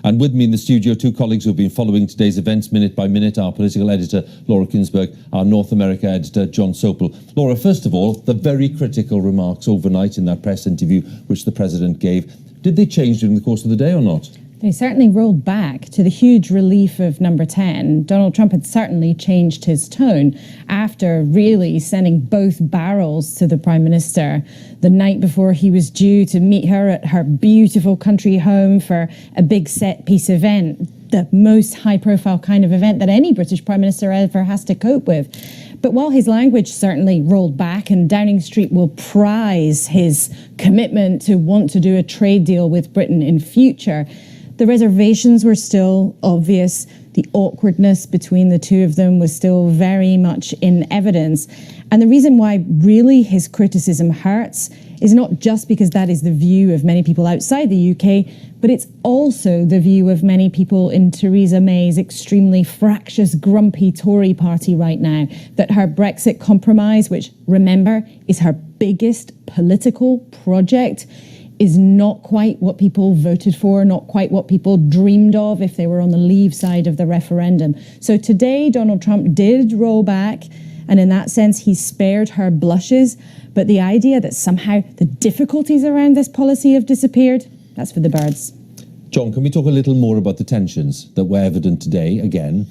And with me in the studio, two colleagues who've been following today's events minute by minute, our political editor, Laura Kinsberg, our North America editor, John Sopel. Laura, first of all, the very critical remarks overnight in that press interview which the President gave. Did they change during the course of the day or not? They certainly rolled back, to the huge relief of number 10. Donald Trump had certainly changed his tone after really sending both barrels to the Prime Minister the night before he was due to meet her at her beautiful country home for a big set-piece event, the most high-profile kind of event that any British Prime Minister ever has to cope with. But while his language certainly rolled back, and Downing Street will prize his commitment to want to do a trade deal with Britain in future, the reservations were still obvious. The awkwardness between the two of them was still very much in evidence. And the reason why really his criticism hurts is not just because that is the view of many people outside the UK, but it's also the view of many people in Theresa May's extremely fractious, grumpy Tory party right now, that her Brexit compromise, which, remember, is her biggest political project, is not quite what people voted for, not quite what people dreamed of if they were on the Leave side of the referendum. So today, Donald Trump did roll back, and in that sense, he spared her blushes. But the idea that somehow the difficulties around this policy have disappeared, that's for the birds. John, can we talk a little more about the tensions that were evident today again?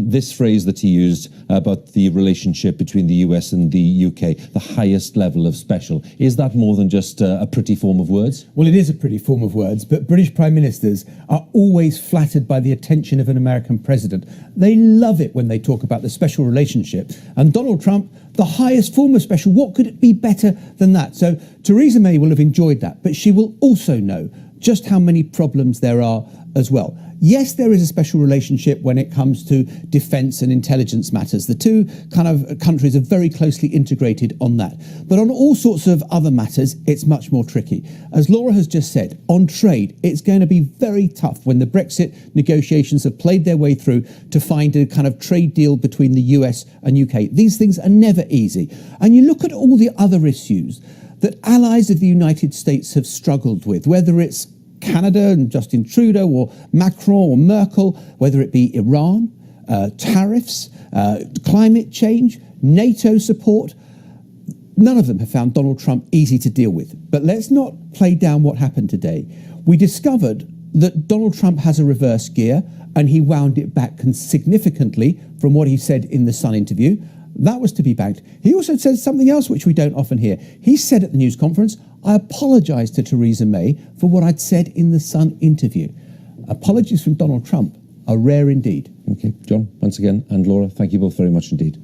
This phrase that he used about the relationship between the US and the UK, the highest level of special, is that more than just a pretty form of words? Well, it is a pretty form of words, but British Prime Ministers are always flattered by the attention of an American president. They love it when they talk about the special relationship. And Donald Trump, the highest form of special, what could it be better than that? So Theresa May will have enjoyed that, but she will also know just how many problems there are as well. Yes, there is a special relationship when it comes to defence and intelligence matters. The two kind of countries are very closely integrated on that. But on all sorts of other matters, it's much more tricky. As Laura has just said, on trade, it's going to be very tough when the Brexit negotiations have played their way through to find a kind of trade deal between the US and UK. These things are never easy. And you look at all the other issues that allies of the United States have struggled with, whether it's Canada and Justin Trudeau, or Macron or Merkel, whether it be Iran, tariffs, climate change, NATO support. None of them have found Donald Trump easy to deal with. But let's not play down what happened today. We discovered that Donald Trump has a reverse gear, and he wound it back significantly from what he said in the Sun interview. That was to be banked. He also said something else which we don't often hear. He said at the news conference, "I apologise to Theresa May for what I'd said in the Sun interview." Apologies from Donald Trump are rare indeed. Okay, John, once again, and Laura, thank you both very much indeed.